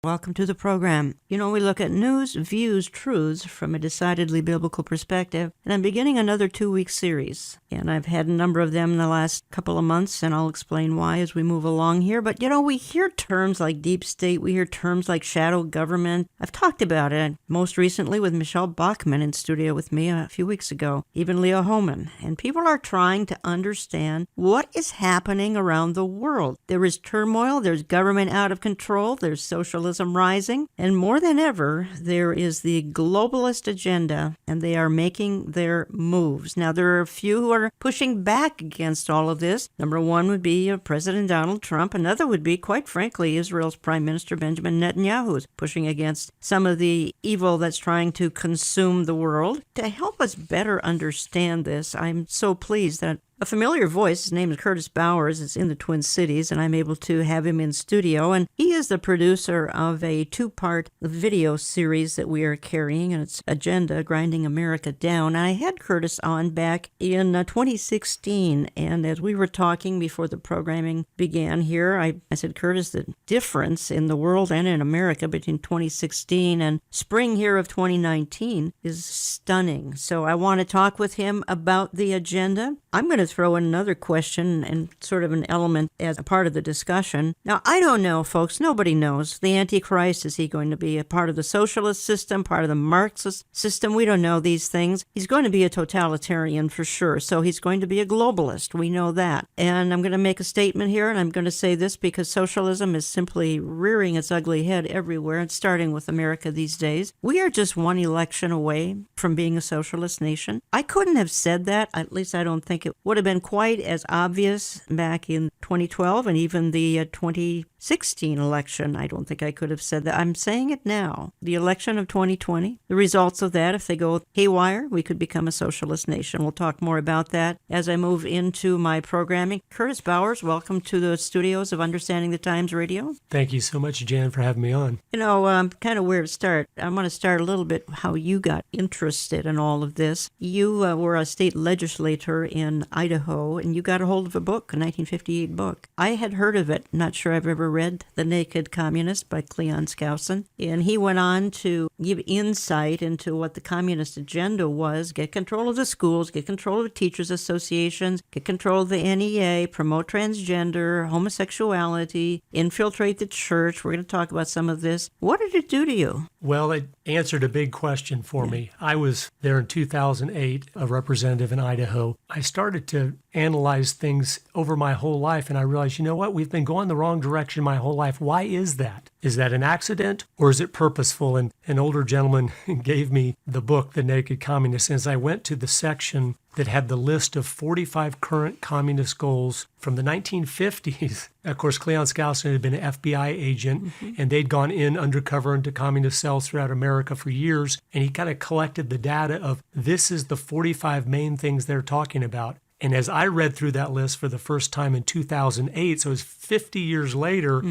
Welcome to the program. You know, we look at news, views, truths from a decidedly biblical perspective, and I'm beginning another 2-week series. And I've had a number of them in the last couple of months, and I'll explain why as we move along here. But, you know, we hear terms like deep state, we hear terms like shadow government. I've talked about it most recently with Michelle Bachman in studio with me a few weeks ago, even Leo Homan. And people are trying to understand what is happening around the world. There is turmoil, there's government out of control, there's socialism rising, and more than ever, there is the globalist agenda, and they are making their moves. Now, there are a few who are pushing back against all of this. Number one would be President Donald Trump. Another would be, quite frankly, Israel's Prime Minister Benjamin Netanyahu, who's pushing against some of the evil that's trying to consume the world. To help us better understand this, I'm so pleased that a familiar voice, his name is Curtis Bowers, is in the Twin Cities, and I'm able to have him in studio. And he is the producer of a 2-part video series that we are carrying, and it's Agenda, Grinding America Down. And I had Curtis on back in 2016, and as we were talking before the programming began here, I said, Curtis, the difference in the world and in America between 2016 and spring here of 2019 is stunning. So I want to talk with him about the agenda. I'm going to throw in another question and sort of an element as a part of the discussion. Now, I don't know, folks. Nobody knows. The Antichrist, is he going to be a part of the socialist system, part of the Marxist system? We don't know these things. He's going to be a totalitarian for sure. So he's going to be a globalist. We know that. And I'm going to make a statement here, and I'm going to say this because socialism is simply rearing its ugly head everywhere, and starting with America these days. We are just one election away from being a socialist nation. I couldn't have said that. At least I don't think it would have been quite as obvious back in 2012 and even the 2016 election. I don't think I could have said that. I'm saying it now. The election of 2020, the results of that, if they go haywire, we could become a socialist nation. We'll talk more about that as I move into my programming. Curtis Bowers, welcome to the studios of Understanding the Times Radio. Thank you so much, Jan, for having me on. You know, kind of where to start. I want to start a little bit how you got interested in all of this. You were a state legislator in Idaho, and you got a hold of a book, a 1958 book. I had heard of it, not sure I've ever read The Naked Communist by Cleon Skousen, and he went on to give insight into what the communist agenda was: get control of the schools, get control of the teachers' associations, get control of the NEA, promote transgender, homosexuality, infiltrate the church. We're going to talk about some of this. What did it do to you? Well, it answered a big question for me. I was there in 2008, a representative in Idaho. I started to analyze things over my whole life, and I realized, you know what? We've been going the wrong direction my whole life. Why is that? Is that an accident, or is it purposeful? And an older gentleman gave me the book, The Naked Communist, and as I went to the section that had the list of 45 current communist goals from the 1950s. Of course, Cleon Skousen had been an FBI agent, and they'd gone in undercover into communist cells throughout America for years, and he kind of collected the data of this is the 45 main things they're talking about. And as I read through that list for the first time in 2008, so it was 50 years later,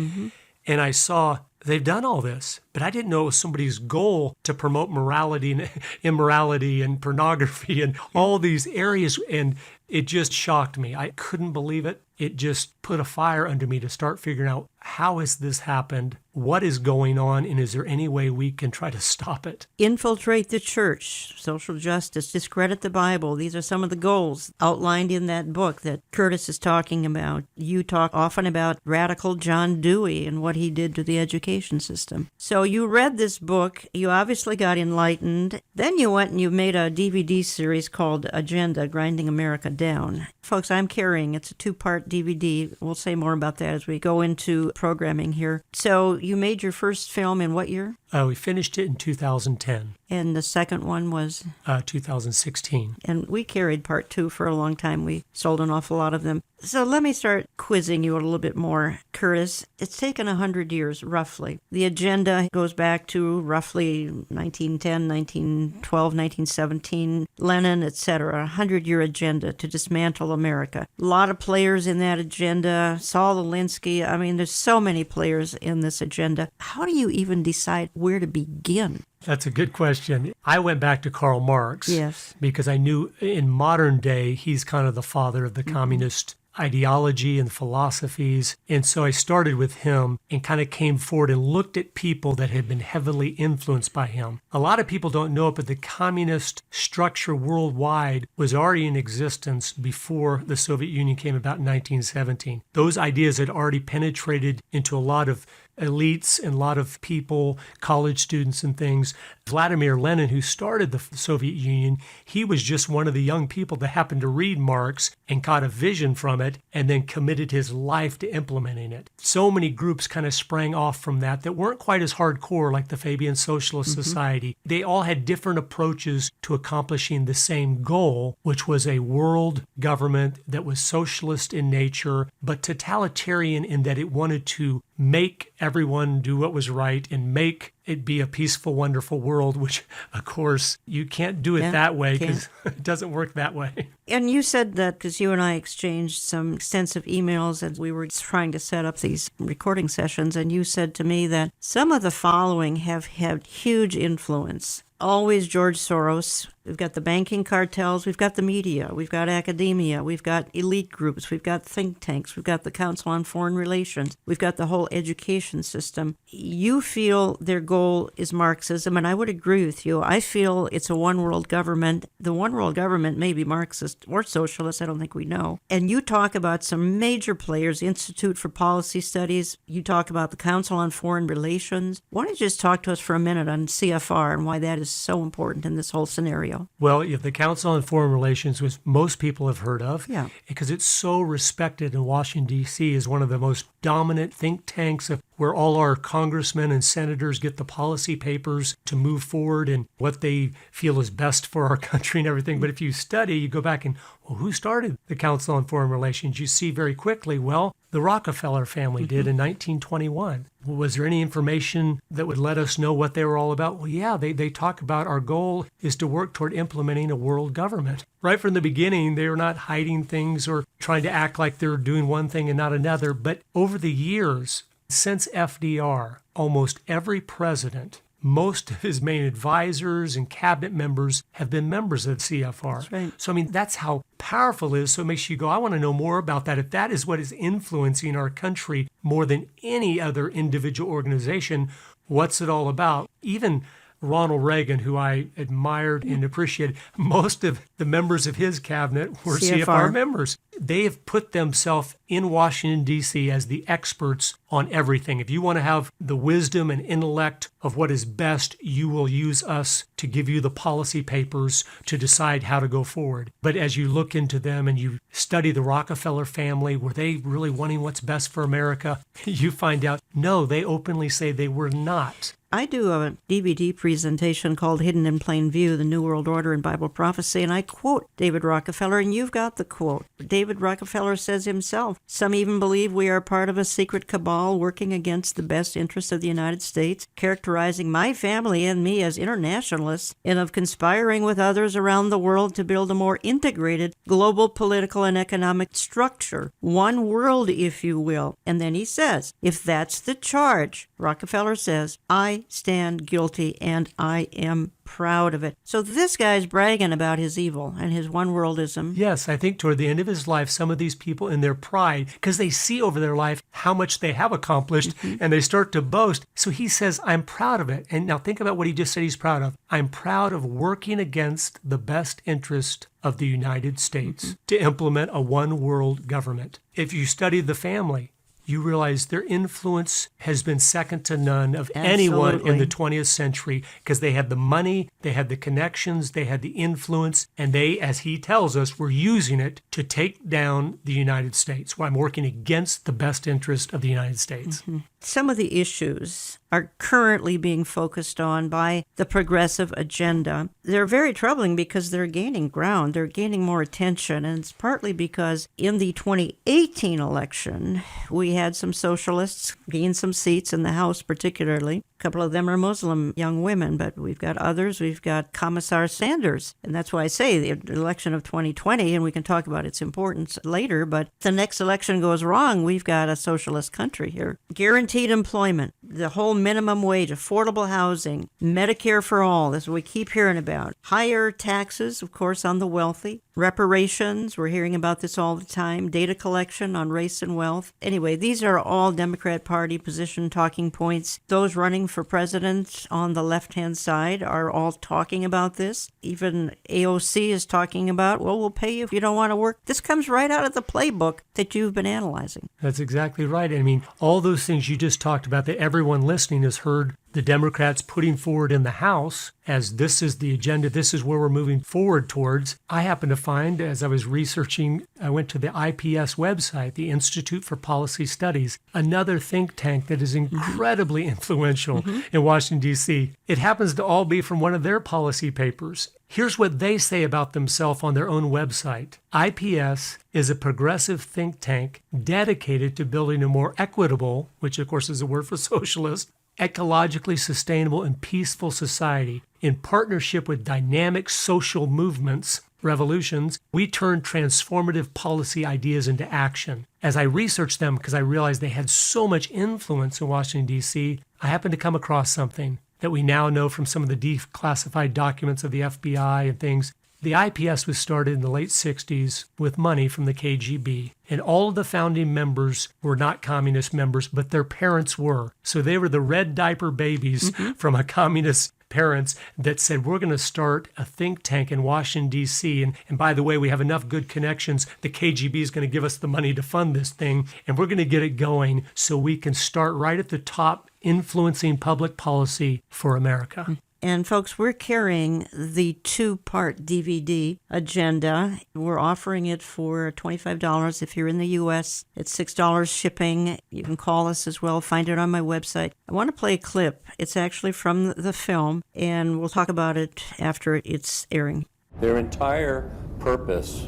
and I saw they've done all this, but I didn't know it was somebody's goal to promote morality and immorality and pornography and all these areas. And it just shocked me. I couldn't believe it. It just put a fire under me to start figuring out, how has this happened? What is going on? And is there any way we can try to stop it? Infiltrate the church, social justice, discredit the Bible. These are some of the goals outlined in that book that Curtis is talking about. You talk often about radical John Dewey and what he did to the education system. So you read this book. You obviously got enlightened. Then you went and you made a DVD series called Agenda, Grinding America Down. Folks, I'm carrying, it's a 2-part DVD. We'll say more about that as we go into programming here. So you made your first film in what year? We finished it in 2010. And the second one was? 2016. And we carried part 2 for a long time. We sold an awful lot of them. So let me start quizzing you a little bit more, Curtis. It's taken 100 years, roughly. The agenda goes back to roughly 1910, 1912, 1917, Lenin, etc. 100-year agenda to dismantle America. A lot of players in that agenda. Saul Alinsky. I mean, there's so many players in this agenda. How do you even decide where to begin? That's a good question. I went back to Karl Marx. Yes. Because I knew in modern day, he's kind of the father of the communist ideology and philosophies. And so I started with him and kind of came forward and looked at people that had been heavily influenced by him. A lot of people don't know it, but the communist structure worldwide was already in existence before the Soviet Union came about in 1917. Those ideas had already penetrated into a lot of elites and a lot of people, college students and things. Vladimir Lenin, who started the Soviet Union, he was just one of the young people that happened to read Marx and caught a vision from it and then committed his life to implementing it. So many groups kind of sprang off from that weren't quite as hardcore like the Fabian Socialist Society. They all had different approaches to accomplishing the same goal, which was a world government that was socialist in nature, but totalitarian in that it wanted to make everyone do what was right and make it be a peaceful, wonderful world, which, of course, you can't do it that way because it doesn't work that way. And you said that because you and I exchanged some extensive emails as we were trying to set up these recording sessions, and you said to me that some of the following have had huge influence. Always George Soros. We've got the banking cartels. We've got the media. We've got academia. We've got elite groups. We've got think tanks. We've got the Council on Foreign Relations. We've got the whole education system. You feel their goal is Marxism, and I would agree with you. I feel it's a one-world government. The one-world government may be Marxist or socialist. I don't think we know. And you talk about some major players, Institute for Policy Studies. You talk about the Council on Foreign Relations. Why don't you just talk to us for a minute on CFR and why that is so important in this whole scenario? Well, the Council on Foreign Relations, which most people have heard of, because it's so respected in Washington, D.C., as one of the most dominant think tanks where all our congressmen and senators get the policy papers to move forward and what they feel is best for our country and everything. But if you study, you go back and, well, who started the Council on Foreign Relations? You see very quickly, well, the Rockefeller family did in 1921. Was there any information that would let us know what they were all about? Well, yeah, they talk about our goal is to work toward implementing a world government. Right from the beginning, they were not hiding things or trying to act like they're doing one thing and not another. But over the years, since FDR, almost every president, most of his main advisors and cabinet members have been members of CFR. That's right. So, I mean, that's how powerful it is. So it makes you go, I want to know more about that. If that is what is influencing our country more than any other individual organization, what's it all about? Even Ronald Reagan, who I admired and appreciated, most of the members of his cabinet were CFR members. They have put themselves in Washington, D.C. as the experts on everything. If you want to have the wisdom and intellect of what is best, you will use us to give you the policy papers to decide how to go forward. But as you look into them and you study the Rockefeller family, were they really wanting what's best for America? You find out, no, they openly say they were not. I do a DVD presentation called Hidden in Plain View, The New World Order in Bible Prophecy, and I quote David Rockefeller, and you've got the quote. David Rockefeller says himself, "Some even believe we are part of a secret cabal working against the best interests of the United States, characterizing my family and me as internationalists, and of conspiring with others around the world to build a more integrated global political and economic structure. One world, if you will." And then he says, if that's the charge, Rockefeller says, I stand guilty and I am proud of it. So this guy's bragging about his evil and his one-worldism. Yes, I think toward the end of his life, some of these people in their pride, because they see over their life how much they have accomplished, and they start to boast. So he says, I'm proud of it. And now think about what he just said he's proud of. I'm proud of working against the best interest of the United States to implement a one-world government. If you study the family, you realize their influence has been second to none of anyone in the 20th century because they had the money, they had the connections, they had the influence, and they, as he tells us, were using it to take down the United States. Well, I'm working against the best interest of the United States. Some of the issues are currently being focused on by the progressive agenda. They're very troubling because they're gaining ground. They're gaining more attention. And it's partly because in the 2018 election, we had some socialists gain some seats in the House particularly. A couple of them are Muslim young women, but we've got others. We've got Commissar Sanders. And that's why I say the election of 2020, and we can talk about its importance later, but if the next election goes wrong, we've got a socialist country here. Guaranteed employment. The whole minimum wage, affordable housing, Medicare for all, as we keep hearing about, higher taxes, of course, on the wealthy, reparations, we're hearing about this all the time, data collection on race and wealth. Anyway, these are all Democrat Party position talking points. Those running for president on the left-hand side are all talking about this. Even AOC is talking about, well, we'll pay you if you don't want to work. This comes right out of the playbook that you've been analyzing. That's exactly right. I mean, all those things you just talked about that everyone listening has heard the Democrats putting forward in the House as this is the agenda, this is where we're moving forward towards. I happen to find, as I was researching, I went to the IPS website, the Institute for Policy Studies, another think tank that is incredibly influential in Washington, D.C. It happens to all be from one of their policy papers. Here's what they say about themselves on their own website. IPS is a progressive think tank dedicated to building a more equitable, which of course is a word for socialist, ecologically sustainable and peaceful society. In partnership with dynamic social movements, revolutions, we turn transformative policy ideas into action. As I researched them, because I realized they had so much influence in Washington, D.C., I happened to come across something that we now know from some of the declassified documents of the FBI and things. The IPS was started in the late 60s with money from the KGB, and all of the founding members were not communist members, but their parents were. So they were the red diaper babies from a communist parents that said, we're going to start a think tank in Washington, D.C. And by the way, we have enough good connections. The KGB is going to give us the money to fund this thing, and we're going to get it going so we can start right at the top influencing public policy for America. And folks, we're carrying the 2-part DVD agenda. We're offering it for $25 if you're in the U.S. It's $6 shipping. You can call us as well. Find it on my website. I want to play a clip. It's actually from the film, and we'll talk about it after it's airing. Their entire purpose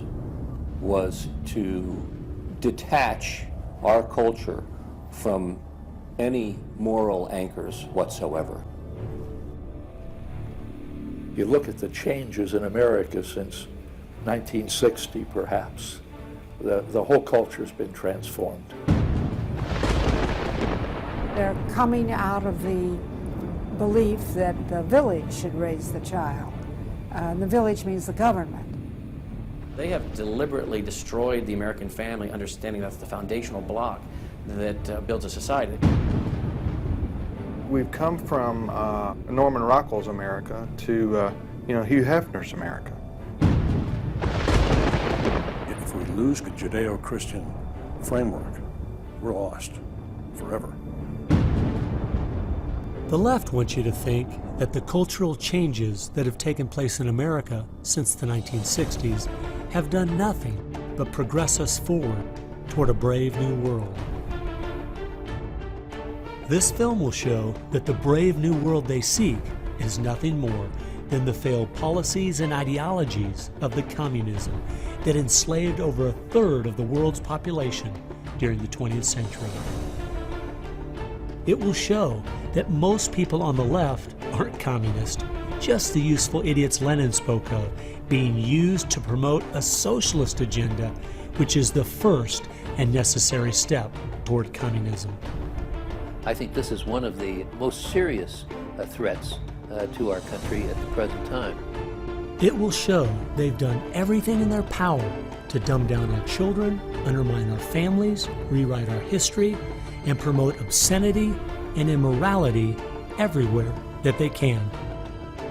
was to detach our culture from any moral anchors whatsoever. You look at the changes in America since 1960, perhaps. The whole culture's been transformed. They're coming out of the belief that the village should raise the child. The village means the government. They have deliberately destroyed the American family, understanding that's the foundational block that builds a society. We've come from Norman Rockwell's America to, Hugh Hefner's America. If we lose the Judeo-Christian framework, we're lost forever. The left wants you to think that the cultural changes that have taken place in America since the 1960s have done nothing but progress us forward toward a brave new world. This film will show that the brave new world they seek is nothing more than the failed policies and ideologies of the communism that enslaved over a third of the world's population during the 20th century. It will show that most people on the left aren't communist, just the useful idiots Lenin spoke of, being used to promote a socialist agenda, which is the first and necessary step toward communism. I think this is one of the most serious threats to our country at the present time. It will show they've done everything in their power to dumb down our children, undermine our families, rewrite our history, and promote obscenity and immorality everywhere that they can.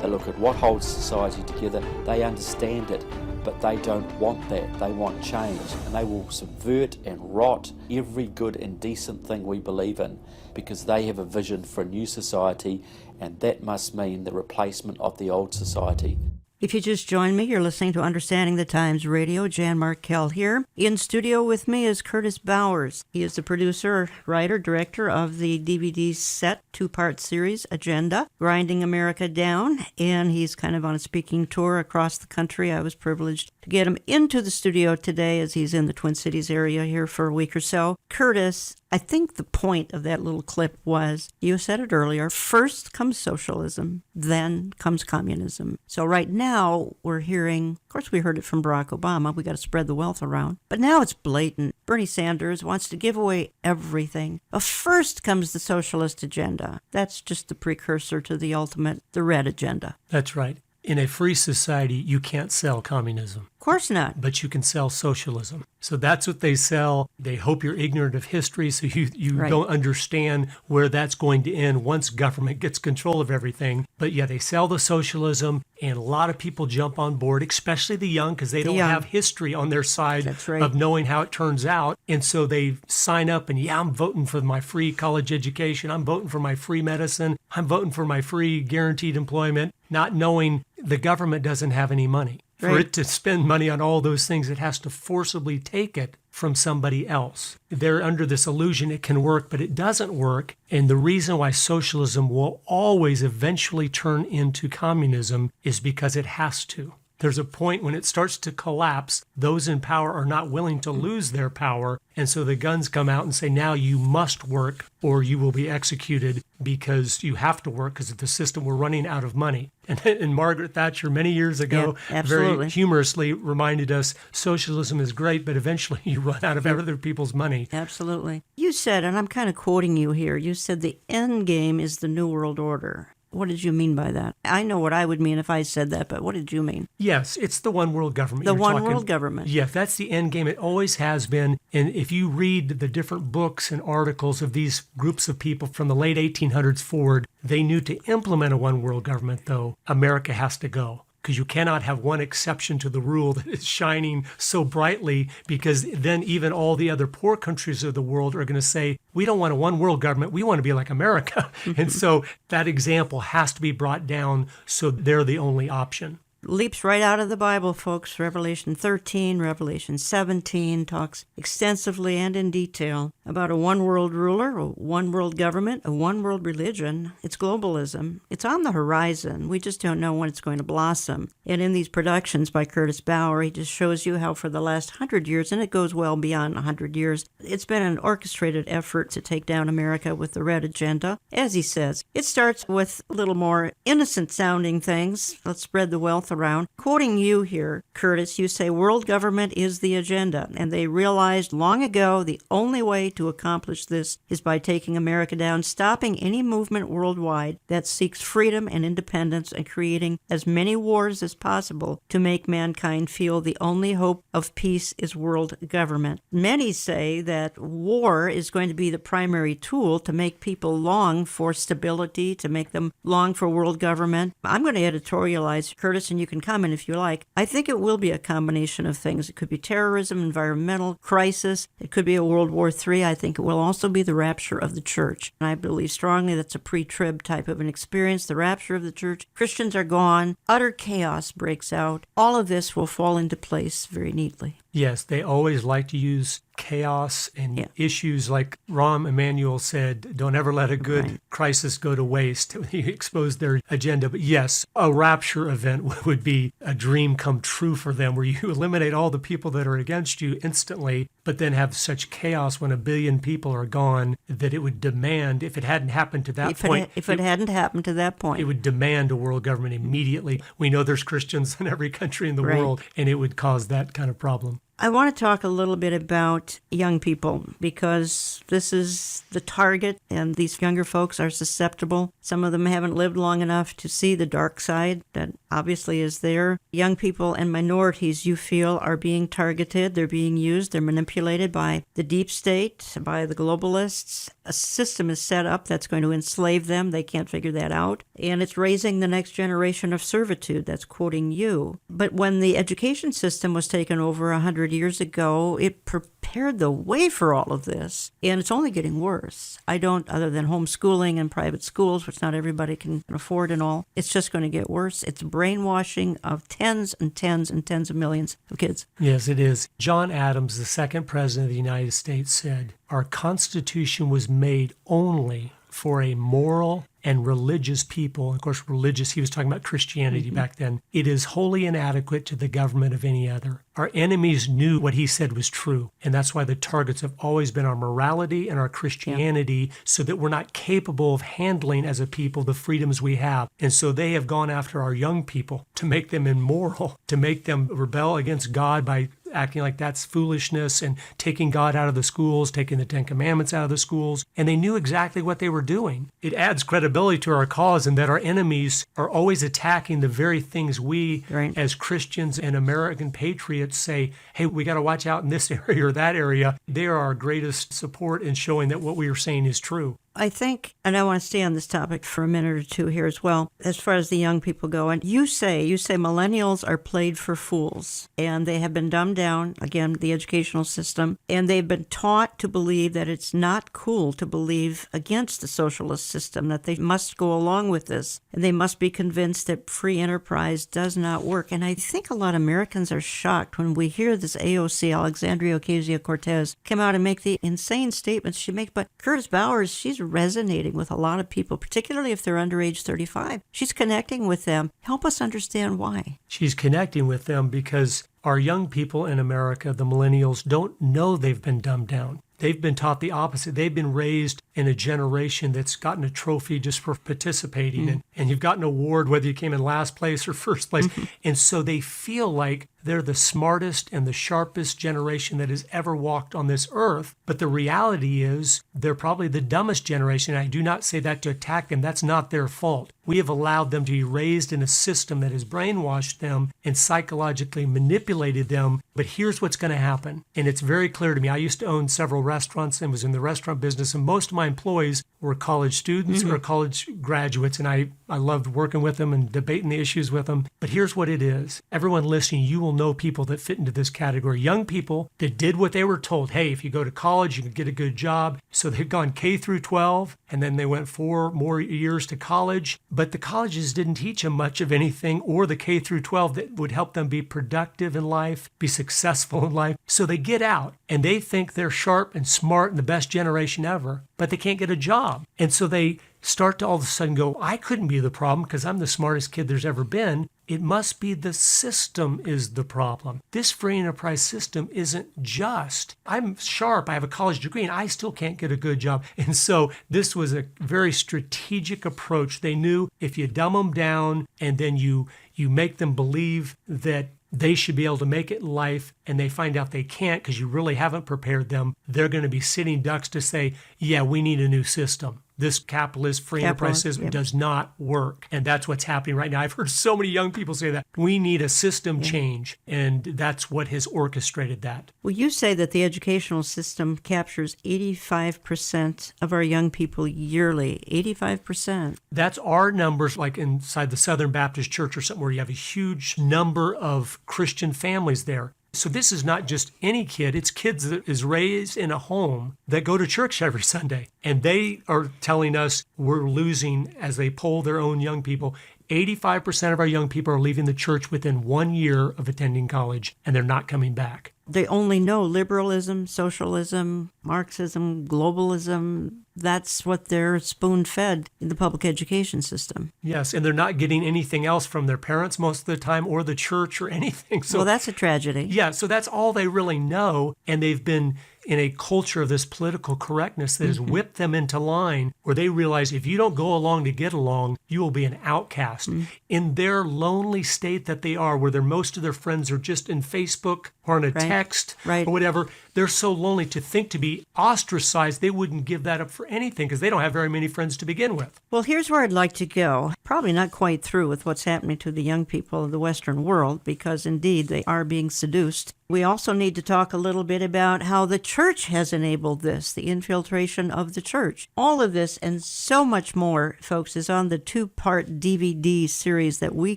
They look at what holds society together, they understand it, but they don't want that. They want change, and they will subvert and rot every good and decent thing we believe in because they have a vision for a new society, and that must mean the replacement of the old society. If you just joined me, you're listening to Understanding the Times Radio. Jan Markell here. In studio with me is Curtis Bowers. He is the producer, writer, director of the DVD set 2-part series, Agenda, Grinding America Down, and he's kind of on a speaking tour across the country. I was privileged to get him into the studio today as he's in the Twin Cities area here for a week or so. Curtis, I think the point of that little clip was, you said it earlier, first comes socialism, then comes communism. So right now, now we're hearing, of course we heard it from Barack Obama, we got to spread the wealth around, but now it's blatant. Bernie Sanders wants to give away everything. But first comes the socialist agenda. That's just the precursor to the ultimate, the red agenda. That's right. In a free society, you can't sell communism. Of course not. But you can sell socialism. So that's what they sell. They hope you're ignorant of history, so you Right. don't understand where that's going to end once government gets control of everything. But yeah, they sell the socialism, and a lot of people jump on board, especially the young, because they don't young. have history on their side That's right. of knowing how it turns out. And so they sign up and, yeah, I'm voting for my free college education. I'm voting for my free medicine. I'm voting for my free guaranteed employment, not knowing the government doesn't have any money. For Right. it to spend money on all those things, it has to forcibly take it from somebody else. They're under this illusion it can work, but it doesn't work. And the reason why socialism will always eventually turn into communism is because it has to. There's a point when it starts to collapse, those in power are not willing to lose their power. And so the guns come out and say, now you must work or you will be executed because you have to work because of the system. We're running out of money. And Margaret Thatcher many years ago Yeah, very absolutely. humorously reminded us socialism is great, but eventually you run out of other people's money. Absolutely. You said, and I'm kind of quoting you here, you said the end game is the New World Order. What did you mean by that? I know what I would mean if I said that, but what did you mean? Yes, it's the one world government. The You're one talking- world government. Yeah, that's the end game. It always has been. And if you read the different books and articles of these groups of people from the late 1800s forward, they knew to implement a one world government, though, America has to go. Because you cannot have one exception to the rule that is shining so brightly, because then even all the other poor countries of the world are going to say, we don't want a one world government, we want to be like America. And so that example has to be brought down so they're the only option. Leaps right out of the Bible, folks. Revelation 13, Revelation 17 talks extensively and in detail about a one world ruler, a one world government, a one world religion. It's globalism. It's on the horizon. We just don't know when it's going to blossom. And in these productions by Curtis Bauer, he just shows you how for the last 100 years, and it goes well beyond 100 years, it's been an orchestrated effort to take down America with the red agenda. As he says, it starts with a little more innocent sounding things. Let's spread the wealth around. Quoting you here, Curtis, you say world government is the agenda, and they realized long ago the only way to accomplish this is by taking America down, stopping any movement worldwide that seeks freedom and independence, and creating as many wars as possible to make mankind feel the only hope of peace is world government. Many say that war is going to be the primary tool to make people long for stability, to make them long for world government. I'm going to editorialize, Curtis, and you can comment if you like. I think it will be a combination of things. It could be terrorism, environmental crisis. It could be a World War III. I think it will also be the rapture of the church. And I believe strongly that's a pre-trib type of an experience, the rapture of the church. Christians are gone. Utter chaos breaks out. All of this will fall into place very neatly. Yes, they always like to use chaos and issues like Rahm Emanuel said, don't ever let a good crisis go to waste. He exposed their agenda. But yes, a rapture event would be a dream come true for them where you eliminate all the people that are against you instantly, but then have such chaos when 1 billion people are gone that it would demand, if it hadn't happened to that point. If it hadn't happened to that point. It would demand a world government immediately. We know there's Christians in every country in the world, and it would cause that kind of problem. I want to talk a little bit about young people because this is the target and these younger folks are susceptible. Some of them haven't lived long enough to see the dark side that obviously is there. Young people and minorities, you feel, are being targeted. They're being used. They're manipulated by the deep state, by the globalists. A system is set up that's going to enslave them. They can't figure that out. And it's raising the next generation of servitude. That's quoting you. But when the education system was taken over 100 years ago, it prepared the way for all of this. And it's only getting worse. I don't, other than homeschooling and private schools, which not everybody can afford and all, it's just going to get worse. It's brainwashing of tens and tens and tens of millions of kids. Yes, it is. John Adams, the second president of the United States, said, our Constitution was made only for a moral and religious people, of course, religious, he was talking about Christianity back then, it is wholly inadequate to the government of any other. Our enemies knew what he said was true, and that's why the targets have always been our morality and our Christianity, so that we're not capable of handling as a people the freedoms we have. And so they have gone after our young people to make them immoral, to make them rebel against God by acting like that's foolishness and taking God out of the schools, taking the Ten Commandments out of the schools. And they knew exactly what they were doing. It adds credibility to our cause in that our enemies are always attacking the very things we, as Christians and American patriots, say, hey, we got to watch out in this area or that area. They are our greatest support in showing that what we are saying is true. I think, and I want to stay on this topic for a minute or two here as well, as far as the young people go. And you say millennials are played for fools, and they have been dumbed down, again, the educational system, and they've been taught to believe that it's not cool to believe against the socialist system, that they must go along with this, and they must be convinced that free enterprise does not work. And I think a lot of Americans are shocked when we hear this AOC, Alexandria Ocasio-Cortez, come out and make the insane statements she makes. But Curtis Bowers, she's resonating with a lot of people, particularly if they're under age 35. She's connecting with them. Help us understand why. She's connecting with them because our young people in America, the millennials, don't know they've been dumbed down. They've been taught the opposite. They've been raised in a generation that's gotten a trophy just for participating. And you've gotten an award whether you came in last place or first place. And so they feel like they're the smartest and the sharpest generation that has ever walked on this earth. But the reality is they're probably the dumbest generation. I do not say that to attack them. That's not their fault. We have allowed them to be raised in a system that has brainwashed them and psychologically manipulated them. But here's what's going to happen. And it's very clear to me. I used to own several restaurants and was in the restaurant business. And most of my employees were college students or college graduates. And I loved working with them and debating the issues with them. But here's what it is. Everyone listening, you will know people that fit into this category. Young people that did what they were told. Hey, if you go to college, you can get a good job. So they've gone K through 12, and then they went 4 more years to college. But the colleges didn't teach them much of anything, or the K through 12 that would help them be productive in life, be successful in life. So they get out, and they think they're sharp and smart and the best generation ever, but they can't get a job. And so they start to all of a sudden go, I couldn't be the problem because I'm the smartest kid there's ever been. It must be the system is the problem. This free enterprise system isn't just. I'm sharp, I have a college degree, and I still can't get a good job. And so this was a very strategic approach. They knew if you dumb them down and then you make them believe that they should be able to make it in life, and they find out they can't because you really haven't prepared them, they're going to be sitting ducks to say, yeah, we need a new system. This capitalist free enterprise system does not work. And that's what's happening right now. I've heard so many young people say that. We need a system change. And that's what has orchestrated that. Well, you say that the educational system captures 85% of our young people yearly. 85%. That's our numbers, like inside the Southern Baptist Church or something where you have a huge number of Christian families there. So this is not just any kid, it's kids that is raised in a home that go to church every Sunday. And they are telling us we're losing, as they poll their own young people, 85% of our young people are leaving the church within 1 year of attending college, and they're not coming back. They only know liberalism, socialism, Marxism, globalism. That's what they're spoon-fed in the public education system. Yes, and they're not getting anything else from their parents most of the time or the church or anything. So, well, that's a tragedy. Yeah, so that's all they really know, and they've been in a culture of this political correctness that has whipped them into line where they realize if you don't go along to get along, you will be an outcast. In their lonely state that they are, where most of their friends are just in Facebook or on a text or whatever, they're so lonely to think to be ostracized, they wouldn't give that up for anything because they don't have very many friends to begin with. Well, here's where I'd like to go. Probably not quite through with what's happening to the young people of the Western world because indeed they are being seduced. We also need to talk a little bit about how the church has enabled this, the infiltration of the church. All of this and so much more, folks, is on the 2-part DVD series that we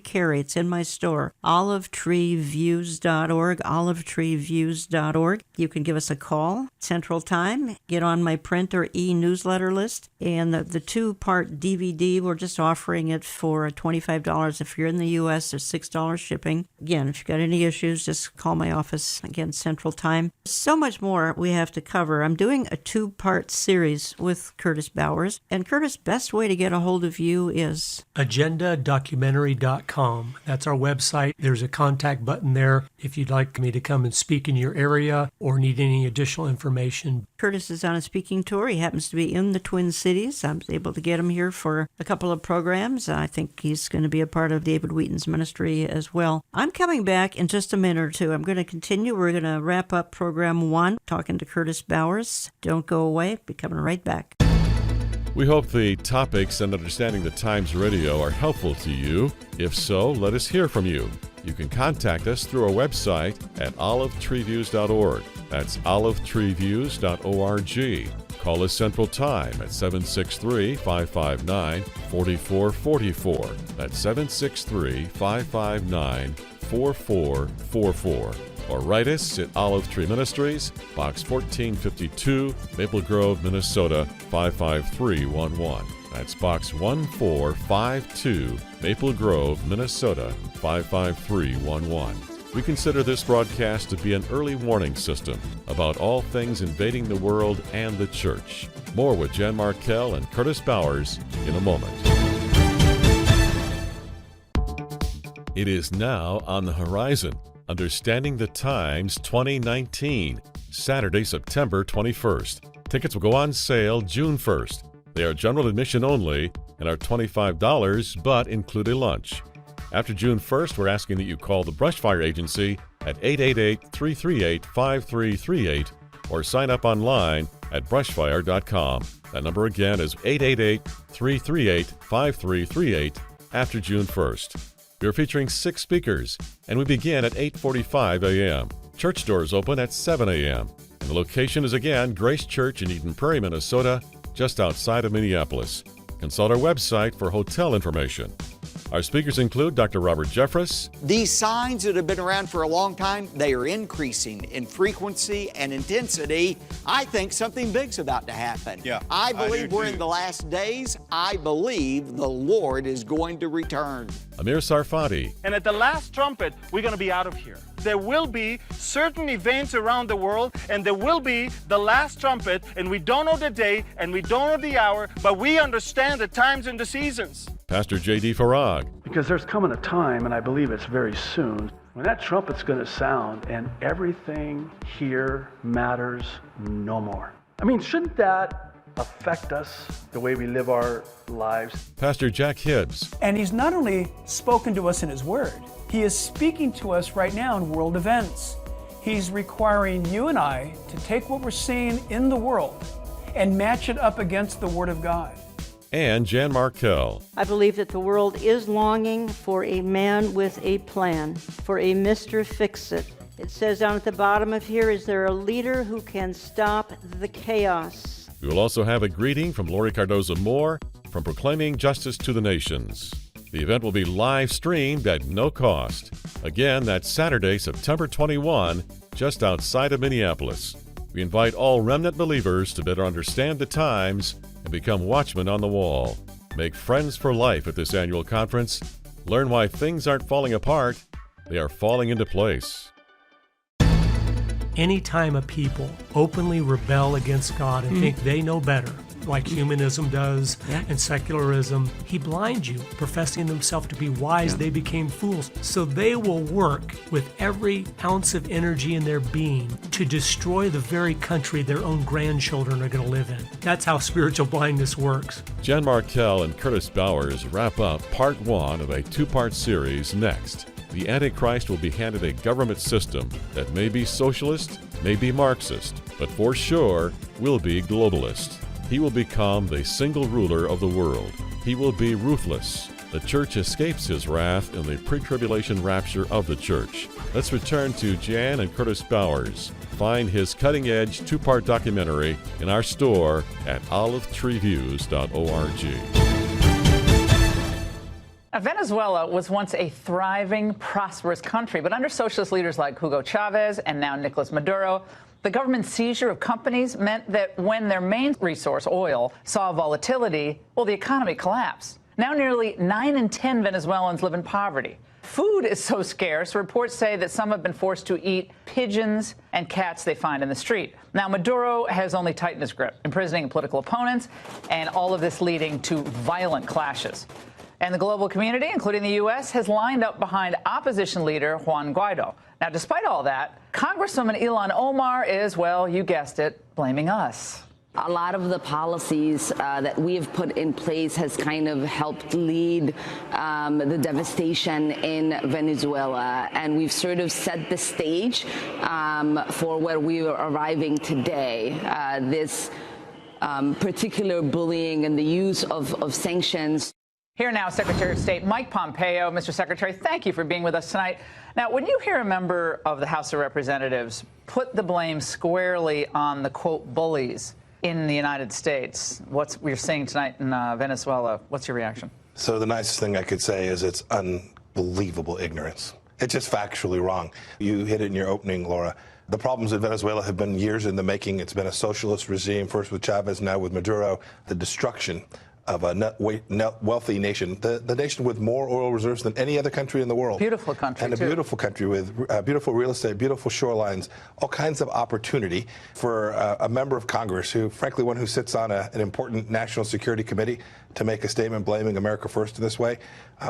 carry. It's in my store, olivetreeviews.org, olivetreeviews.org. You can give us a call, Central Time, get on my print or e-newsletter list. And the 2-part DVD, we're just offering it for $25 if you're in the U.S. There's $6 shipping. Again, if you've got any issues, just call my office is, again, Central Time. So much more we have to cover. I'm doing a 2-part series with Curtis Bowers. And Curtis, best way to get a hold of you is? agendadocumentary.com. That's our website. There's a contact button there if you'd like me to come and speak in your area or need any additional information. Curtis is on a speaking tour. He happens to be in the Twin Cities. I was able to get him here for a couple of programs. I think he's going to be a part of David Wheaton's ministry as well. I'm coming back in just a minute or two. I'm going to continue. We're going to wrap up program 1, talking to Curtis Bowers. Don't go away. Be coming right back. We hope the topics and Understanding the Times Radio are helpful to you. If so, let us hear from you. You can contact us through our website at olivetreeviews.org. That's olivetreeviews.org. Call us Central Time at 763-559-4444. That's 763-559-4444. Or write us at Olive Tree Ministries, Box 1452, Maple Grove, Minnesota 55311. That's Box 1452, Maple Grove, Minnesota 55311. We consider this broadcast to be an early warning system about all things invading the world and the church. More with Jan Markell and Curtis Bowers in a moment. It is now on the horizon. Understanding the Times 2019, Saturday, September 21st. Tickets will go on sale June 1st. They are general admission only and are $25, but include a lunch. After June 1st, we're asking that you call the Brushfire Agency at 888-338-5338 or sign up online at brushfire.com. That number again is 888-338-5338 after June 1st. We are featuring 6 speakers, and we begin at 8:45 a.m. Church doors open at 7 a.m. And the location is again Grace Church in Eden Prairie, Minnesota, just outside of Minneapolis. Consult our website for hotel information. Our speakers include Dr. Robert Jeffress. These signs that have been around for a long time, they are increasing in frequency and intensity. I think something big's about to happen. Yeah, I believe we're in the last days. I believe the Lord is going to return. Amir Sarfati. And at the last trumpet, we're going to be out of here. There will be certain events around the world, and there will be the last trumpet, and we don't know the day, and we don't know the hour, but we understand the times and the seasons. Pastor J.D. Farag. Because there's coming a time, and I believe it's very soon, when that trumpet's going to sound and everything here matters no more. I mean, shouldn't that affect us, the way we live our lives? Pastor Jack Hibbs. And he's not only spoken to us in his word, he is speaking to us right now in world events. He's requiring you and I to take what we're seeing in the world and match it up against the Word of God. And Jan Markell. I believe that the world is longing for a man with a plan, for a Mr. Fix-It. It says down at the bottom of here, is there a leader who can stop the chaos? We will also have a greeting from Lori Cardozo Moore from Proclaiming Justice to the Nations. The event will be live streamed at no cost. Again, that's Saturday, September 21, just outside of Minneapolis. We invite all remnant believers to better understand the times and become watchmen on the wall. Make friends for life at this annual conference. Learn why things aren't falling apart, they are falling into place. Anytime a people openly rebel against God and think they know better, like humanism does and secularism, he blinds you. Professing themselves to be wise, they became fools. So they will work with every ounce of energy in their being to destroy the very country their own grandchildren are going to live in. That's how spiritual blindness works. Jan Markell and Curtis Bowers wrap up part 1 of a 2-part series next. The Antichrist will be handed a government system that may be socialist, may be Marxist, but for sure will be globalist. He will become the single ruler of the world. He will be ruthless. The church escapes his wrath in the pre-tribulation rapture of the church. Let's return to Jan and Curtis Bowers. Find his cutting-edge 2-part documentary in our store at olivetreeviews.org. Venezuela was once a thriving, prosperous country, but under socialist leaders like Hugo Chavez and now Nicolas Maduro, the government seizure of companies meant that when their main resource, oil, saw volatility, well, the economy collapsed. Now nearly 9 in 10 Venezuelans live in poverty. Food is so scarce, reports say that some have been forced to eat pigeons and cats they find in the street. Now, Maduro has only tightened his grip, imprisoning political opponents, and all of this leading to violent clashes. And the global community, including the U.S., has lined up behind opposition leader Juan Guaido. Now, despite all that, Congresswoman Ilhan Omar is, well, you guessed it, blaming us. A lot of the policies that we have put in place has kind of helped lead the devastation in Venezuela, and we've sort of set the stage for where we are arriving today. This particular bullying and the use of sanctions. Here now, Secretary of State Mike Pompeo. Mr. Secretary, thank you for being with us tonight. Now, when you hear a member of the House of Representatives put the blame squarely on the, quote, bullies in the United States, what we're seeing tonight in Venezuela, what's your reaction? So the nicest thing I could say is it's unbelievable ignorance. It's just factually wrong. You hit it in your opening, Laura. The problems in Venezuela have been years in the making. It's been a socialist regime, first with Chavez, now with Maduro. The destruction of a net wealthy nation, the nation with more oil reserves than any other country in the world. Beautiful country, and a beautiful country with beautiful real estate, beautiful shorelines, all kinds of opportunity for a member of Congress who, frankly, one who sits on an important national security committee to make a statement blaming America first in this way.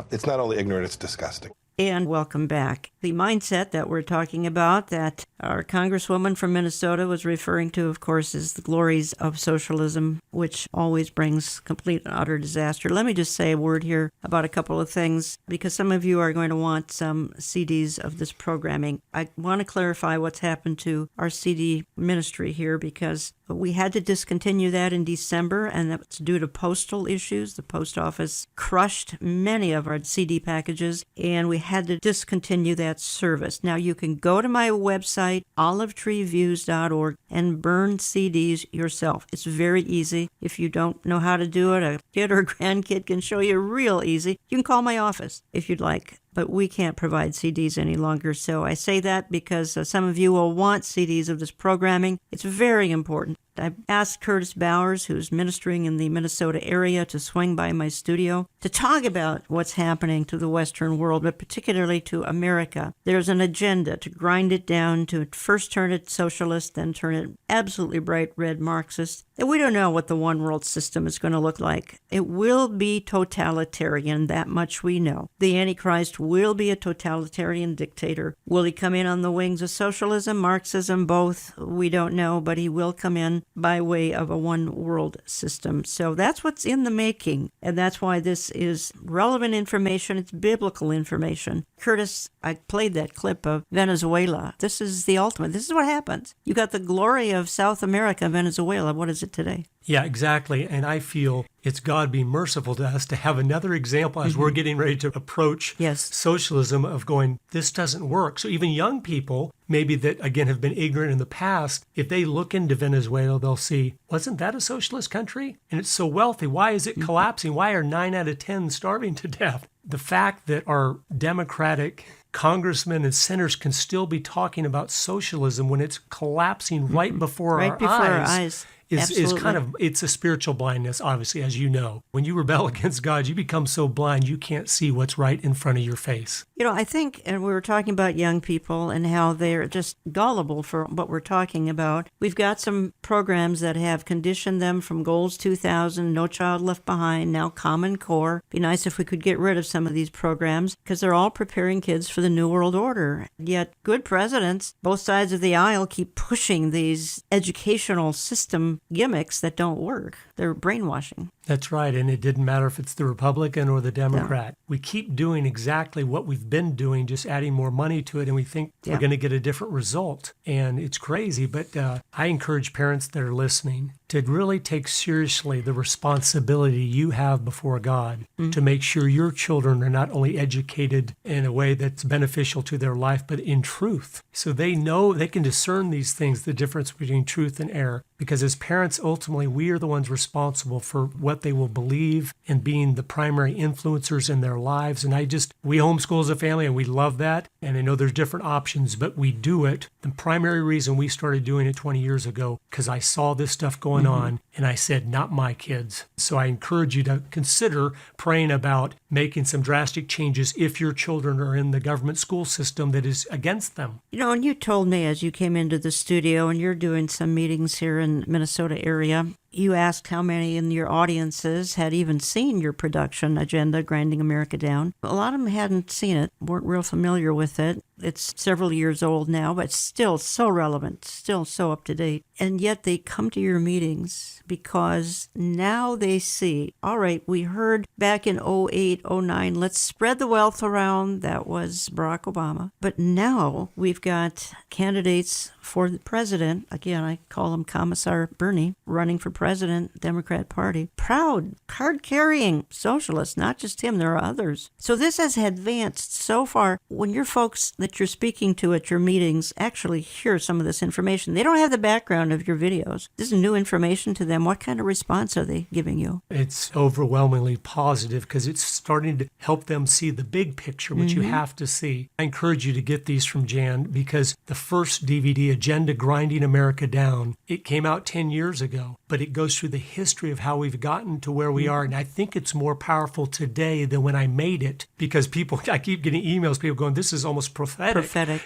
It's not only ignorant, it's disgusting. And welcome back. The mindset that we're talking about, that our Congresswoman from Minnesota was referring to, of course, is the glories of socialism, which always brings complete and utter disaster. Let me just say a word here about a couple of things, because some of you are going to want some CDs of this programming. I want to clarify what's happened to our CD ministry here, because we had to discontinue that in December, and that's due to postal issues. The post office crushed many of our CD packages, and we had to discontinue that service. Now, you can go to my website, olivetreeviews.org, and burn CDs yourself. It's very easy. If you don't know how to do it, a kid or a grandkid can show you real easy. You can call my office if you'd like. But we can't provide CDs any longer. So I say that because some of you will want CDs of this programming. It's very important. I've asked Curtis Bowers, who's ministering in the Minnesota area, to swing by my studio to talk about what's happening to the Western world, but particularly to America. There's an agenda to grind it down, to first turn it socialist, then turn it absolutely bright red Marxist. And we don't know what the one world system is going to look like. It will be totalitarian, that much we know. The Antichrist will be a totalitarian dictator. Will he come in on the wings of socialism, Marxism, both? We don't know, but he will come in by way of a one world system. So that's what's in the making, and that's why this is relevant information. It's biblical information. Curtis, I played that clip of Venezuela. This is the ultimate. This is what happens. You got the glory of South America, Venezuela. What is it today? Yeah, exactly. And I feel it's God being merciful to us to have another example as we're getting ready to approach socialism of going, this doesn't work. So even young people, maybe that, again, have been ignorant in the past, if they look into Venezuela, they'll see, wasn't that a socialist country? And it's so wealthy. Why is it collapsing? Why are 9 out of 10 starving to death? The fact that our Democratic congressmen and senators can still be talking about socialism when it's collapsing right before our eyes. Is kind of, it's a spiritual blindness, obviously, as you know. When you rebel against God, you become so blind you can't see what's right in front of your face. You know, I think, and we were talking about young people and how they're just gullible for what we're talking about. We've got some programs that have conditioned them from Goals 2000, No Child Left Behind, now Common Core. Be nice if we could get rid of some of these programs because they're all preparing kids for the New World Order. Yet good presidents, both sides of the aisle, keep pushing these educational system gimmicks that don't work. They're brainwashing. That's right, and it didn't matter if it's the Republican or the Democrat. No. We keep doing exactly what we've been doing, just adding more money to it, and we think we're going to get a different result. And it's crazy, but I encourage parents that are listening to really take seriously the responsibility you have before God to make sure your children are not only educated in a way that's beneficial to their life, but in truth. So they know, they can discern these things, the difference between truth and error. because as parents, ultimately, we are the ones responsible for what they will believe and being the primary influencers in their lives. And we homeschool as a family, and we love that. And I know there's different options, but we do it. The primary reason we started doing it 20 years ago, because I saw this stuff going on, and I said, not my kids. So I encourage you to consider praying about making some drastic changes if your children are in the government school system that is against them. And you told me as you came into the studio, and you're doing some meetings here in Minnesota area, you asked how many in your audiences had even seen your production, Agenda, Grinding America Down. A lot of them hadn't seen it, weren't real familiar with it. It's several years old now, but still so relevant, still so up to date. And yet they come to your meetings because now they see, all right, we heard back in 08, 09, let's spread the wealth around. That was Barack Obama. But now we've got candidates for the president. Again, I call him Commissar Bernie, running for president, Democrat Party. Proud, card-carrying socialist, not just him, there are others. So this has advanced so far. When your folks that you're speaking to at your meetings actually hear some of this information, they don't have the background of your videos. This is new information to them. What kind of response are they giving you? It's overwhelmingly positive because it's starting to help them see the big picture, which you have to see. I encourage you to get these from Jan because the first DVD, Agenda Grinding America Down, it came out 10 years ago, but it goes through the history of how we've gotten to where we are. And I think it's more powerful today than when I made it because I keep getting emails, people going, this is almost prophetic.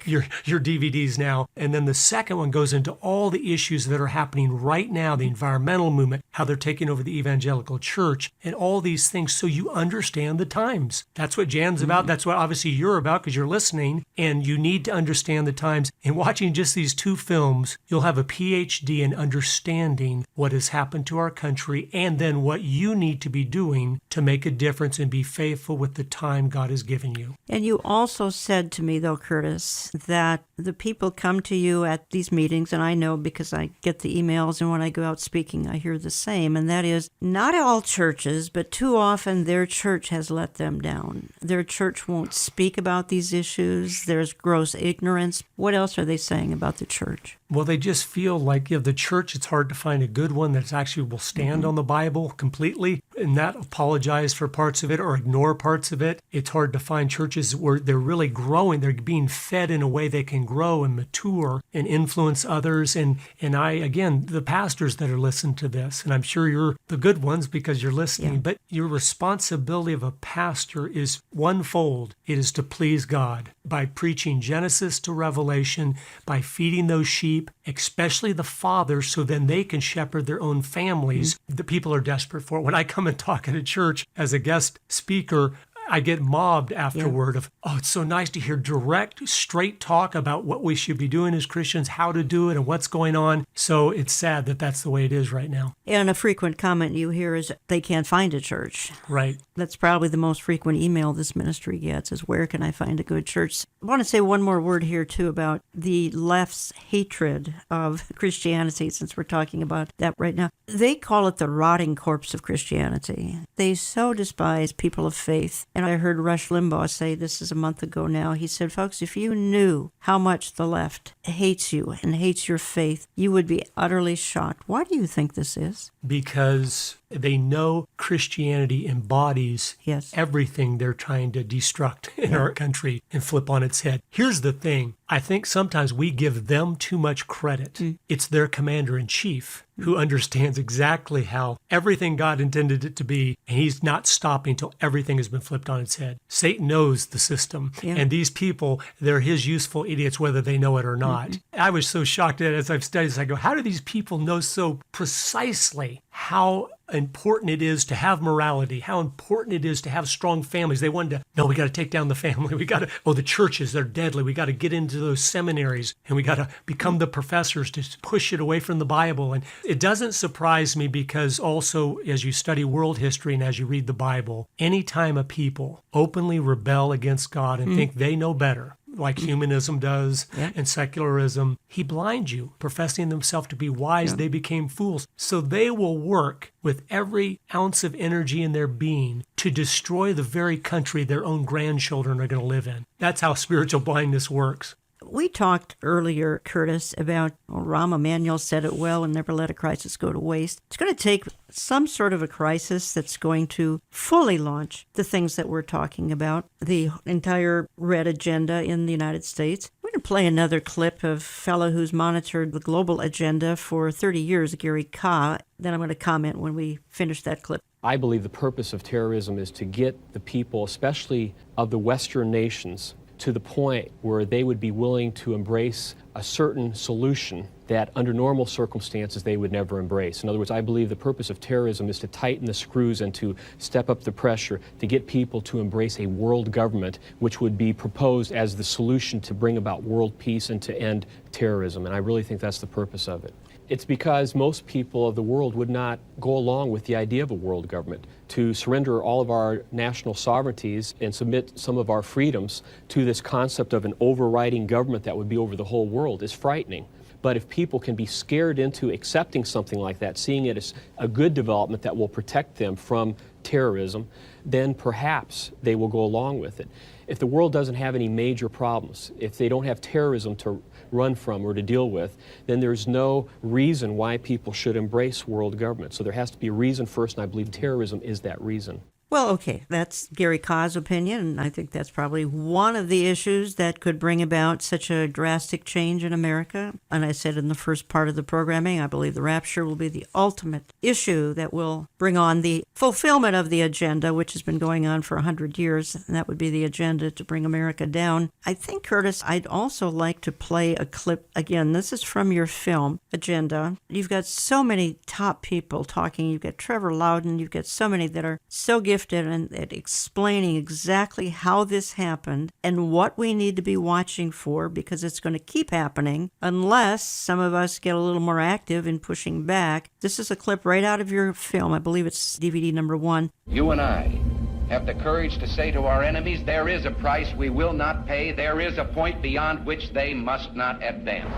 Your DVDs now. And then the second one goes into all the issues that are happening right now, the environmental movement, how they're taking over the evangelical church, and all these things so you understand the times. That's what Jan's about. That's what obviously you're about because you're listening, and you need to understand the times. And watching just these two films, you'll have a PhD in understanding what has happened to our country and then what you need to be doing to make a difference and be faithful with the time God has given you. And you also said to me, though, Curtis, that the people come to you at these meetings, and I know because I get the emails, and when I go out speaking, I hear the same, and that is not all churches, but too often their church has let them down. Their church won't speak about these issues. There's gross ignorance. What else are they saying about the church? Well, they just feel like the church, it's hard to find a good one that actually will stand on the Bible completely and not apologize for parts of it or ignore parts of it. It's hard to find churches where they're really growing. They're being fed in a way they can grow and mature and influence others. And the pastors that are listening to this, and I'm sure you're the good ones because you're listening, but your responsibility of a pastor is onefold. It is to please God by preaching Genesis to Revelation, by feeding those sheep, especially the fathers, so then they can shepherd their own families. The people are desperate for it. When I come and talk at a church as a guest speaker, I get mobbed afterward of, it's so nice to hear direct, straight talk about what we should be doing as Christians, how to do it, and what's going on. So it's sad that that's the way it is right now. And a frequent comment you hear is they can't find a church. Right. That's probably the most frequent email this ministry gets is, where can I find a good church? I want to say one more word here, too, about the left's hatred of Christianity, since we're talking about that right now. They call it the rotting corpse of Christianity. They so despise people of faith. And I heard Rush Limbaugh say, this is a month ago now, he said, folks, if you knew how much the left hates you and hates your faith, you would be utterly shocked. Why do you think this is? Because they know Christianity embodies everything they're trying to destruct in our country and flip on its head. Here's the thing. I think sometimes we give them too much credit. It's their commander-in-chief who understands exactly how everything God intended it to be, and he's not stopping until everything has been flipped on its head. Satan knows the system, and these people, they're his useful idiots whether they know it or not. I was so shocked at it as I've studied this. I go, how do these people know so precisely how important it is to have morality, how important it is to have strong families? They wanted to, no, we got to take down the family. We got to, the churches, they're deadly. We got to get into those seminaries and we got to become the professors to push it away from the Bible. And it doesn't surprise me because also as you study world history and as you read the Bible, anytime a people openly rebel against God and think they know better, like humanism does and secularism, he blinds you. Professing themselves to be wise, they became fools. So they will work with every ounce of energy in their being to destroy the very country their own grandchildren are going to live in. That's how spiritual blindness works. we talked earlier, Curtis, about Rahm Emanuel said it well, and never let a crisis go to waste. It's going to take some sort of a crisis that's going to fully launch the things that we're talking about, the entire red agenda in the United States. We're going to play another clip of a fellow who's monitored the global agenda for 30 years, Gary Kah. Then I'm going to comment when we finish that clip. I believe the purpose of terrorism is to get the people, especially of the Western nations, to the point where they would be willing to embrace a certain solution that under normal circumstances they would never embrace. In other words, I believe the purpose of terrorism is to tighten the screws and to step up the pressure to get people to embrace a world government which would be proposed as the solution to bring about world peace and to end terrorism. And I really think that's the purpose of it. It's because most people of the world would not go along with the idea of a world government. To surrender all of our national sovereignties and submit some of our freedoms to this concept of an overriding government that would be over the whole world is frightening. But if people can be scared into accepting something like that, seeing it as a good development that will protect them from terrorism, then perhaps they will go along with it. If the world doesn't have any major problems, if they don't have terrorism to run from or to deal with, then there's no reason why people should embrace world government. So there has to be a reason first, and I believe terrorism is that reason. Well, okay, that's Gary Kah's opinion, and I think that's probably one of the issues that could bring about such a drastic change in America. And I said in the first part of the programming, I believe the rapture will be the ultimate issue that will bring on the fulfillment of the agenda, which has been going on for 100 years, and that would be the agenda to bring America down. I think, Curtis, I'd also like to play a clip. Again, this is from your film, Agenda. You've got so many top people talking. You've got Trevor Loudon. You've got so many that are so gifted and at explaining exactly how this happened and what we need to be watching for, because it's going to keep happening unless some of us get a little more active in pushing back. This is a clip right out of your film. I believe it's DVD number 1. You and I have the courage to say to our enemies, there is a price we will not pay. There is a point beyond which they must not advance.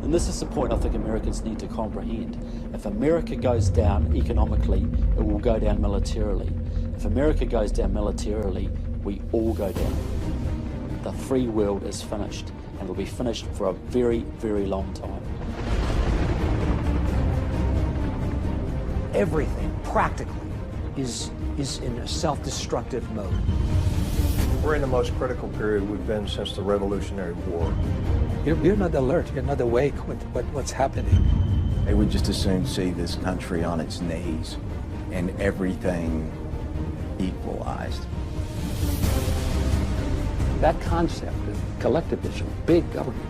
And this is the point I think Americans need to comprehend. If America goes down economically, it will go down militarily. If America goes down militarily, we all go down. The free world is finished, and it'll be finished for a very, very long time. Everything, practically, is in a self-destructive mode. We're in the most critical period we've been since the Revolutionary War. You're not alert, you're not awake with what's happening. They would just as soon see this country on its knees and everything equalized. That concept of collectivism, big government,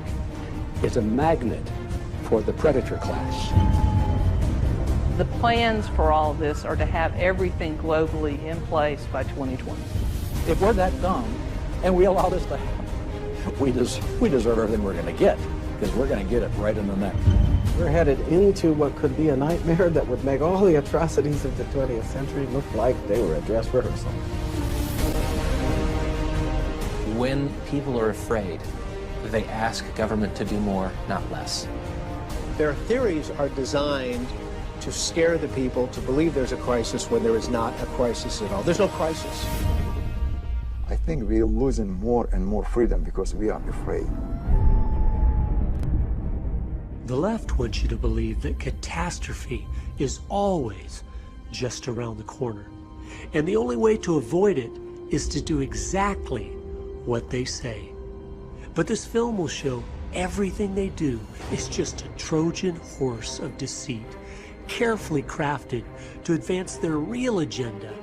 is a magnet for the predator class. The plans for all of this are to have everything globally in place by 2020. If we're that dumb and we allow this to happen, we deserve everything we're going to get, because we're going to get it right in the neck. We're headed into what could be a nightmare that would make all the atrocities of the 20th century look like they were a dress rehearsal. When people are afraid, they ask government to do more, not less. Their theories are designed to scare the people to believe there's a crisis when there is not a crisis at all. There's no crisis. I think we're losing more and more freedom because we are afraid. The left wants you to believe that catastrophe is always just around the corner. And the only way to avoid it is to do exactly what they say. But this film will show everything they do is just a Trojan horse of deceit, carefully crafted to advance their real agenda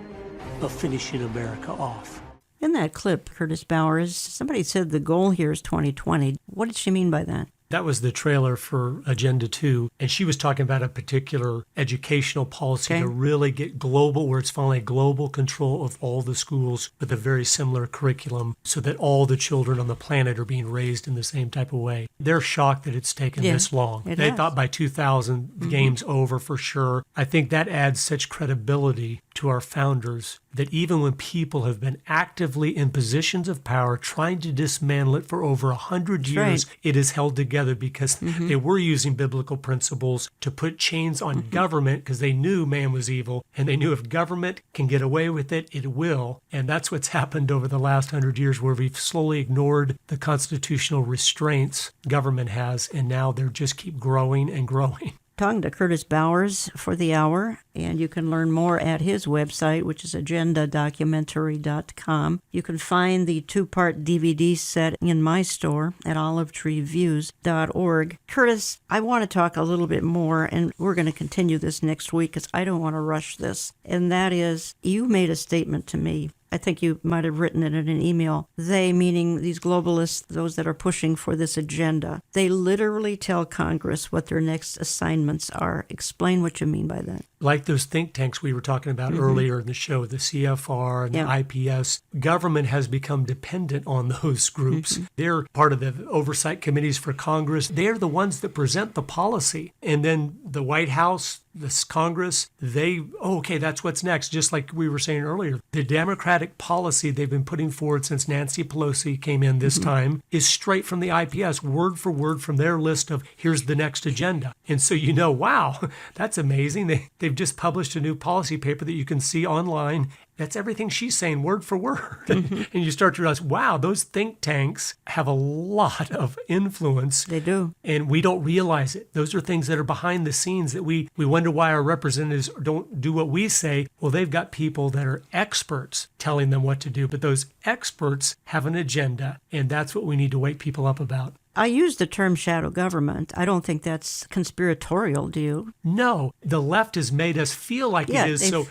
of finishing America off. In that clip, Curtis Bowers, somebody said the goal here is 2020. What did she mean by that? That was the trailer for Agenda 2, and she was talking about a particular educational policy to really get global, where it's finally global control of all the schools with a very similar curriculum so that all the children on the planet are being raised in the same type of way. They're shocked that it's taken this long. They thought by 2000, the game's over for sure. I think that adds such credibility to our founders that even when people have been actively in positions of power trying to dismantle it for over 100 years, it is held together because they were using biblical principles to put chains on government because they knew man was evil, and they knew if government can get away with it, it will. And that's what's happened over the last 100 years, where we've slowly ignored the constitutional restraints government has, and now they just keep growing and growing. Talking to Curtis Bowers for the hour, and you can learn more at his website, which is agendadocumentary.com. You can find the 2-part DVD set in my store at olivetreeviews.org. Curtis, I want to talk a little bit more, and we're going to continue this next week because I don't want to rush this, and that is, you made a statement to me. I think you might have written it in an email. They, meaning these globalists, those that are pushing for this agenda, they literally tell Congress what their next assignments are. Explain what you mean by that. Like those think tanks we were talking about earlier in the show, the CFR and the IPS, government has become dependent on those groups. They're part of the oversight committees for Congress. They're the ones that present the policy. And then the White House, this Congress, okay, that's what's next. Just like we were saying earlier, the Democratic policy they've been putting forward since Nancy Pelosi came in this time is straight from the IPS, word for word from their list of here's the next agenda. And so wow, that's amazing. They've just published a new policy paper that you can see online. That's everything she's saying, word for word. And you start to realize, wow, those think tanks have a lot of influence. They do. And we don't realize it. Those are things that are behind the scenes that we wonder why our representatives don't do what we say. Well, they've got people that are experts telling them what to do. But those experts have an agenda, and that's what we need to wake people up about. I use the term shadow government. I don't think that's conspiratorial, do you? No, the left has made us feel like it is. So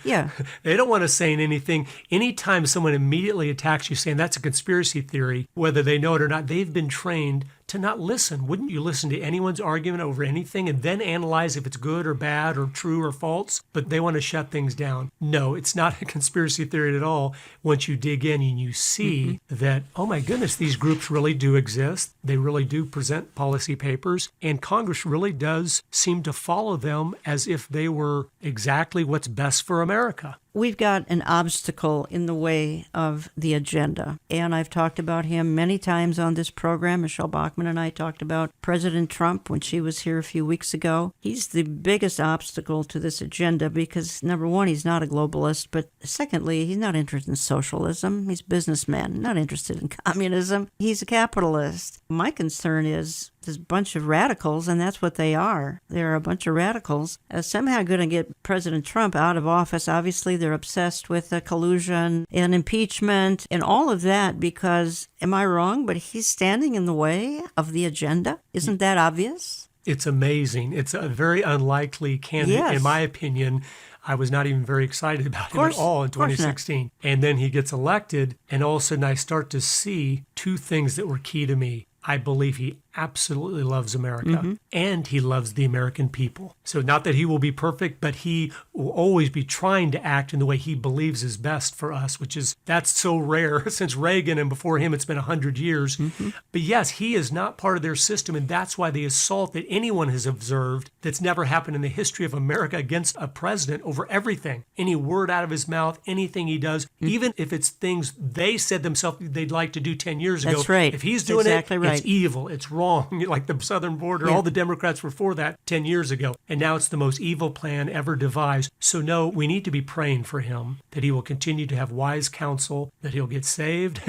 they don't want us saying anything. Anytime someone immediately attacks you saying that's a conspiracy theory, whether they know it or not, they've been trained to not listen. Wouldn't you listen to anyone's argument over anything and then analyze if it's good or bad or true or false? But they want to shut things down. No, it's not a conspiracy theory at all. Once you dig in and you see that, oh my goodness, these groups really do exist. They really do present policy papers, and Congress really does seem to follow them as if they were exactly what's best for America. We've got an obstacle in the way of the agenda, and I've talked about him many times on this program. Michelle Bachmann and I talked about President Trump when she was here a few weeks ago. He's the biggest obstacle to this agenda because, number one, he's not a globalist, but secondly, he's not interested in socialism. He's a businessman, not interested in communism. He's a capitalist. My concern is this bunch of radicals, and that's what they are. They're a bunch of radicals, somehow going to get President Trump out of office. Obviously, they're obsessed with collusion and impeachment and all of that because, am I wrong, but he's standing in the way of the agenda? Isn't that obvious? It's amazing. It's a very unlikely candidate, in my opinion. I was not even very excited about him at all in 2016. And then he gets elected, and all of a sudden I start to see two things that were key to me. I believe he absolutely loves America, and he loves the American people. So not that he will be perfect, but he will always be trying to act in the way he believes is best for us, that's so rare since Reagan, and before him it's been 100 years. But yes, he is not part of their system, and that's why the assault that anyone has observed that's never happened in the history of America against a president over everything, any word out of his mouth, anything he does, even if it's things they said themselves they'd like to do 10 years ago. That's right. If he's doing it's evil, it's wrong. Like the southern border, all the Democrats were for that 10 years ago. And now it's the most evil plan ever devised. So no, we need to be praying for him, that he will continue to have wise counsel, that he'll get saved,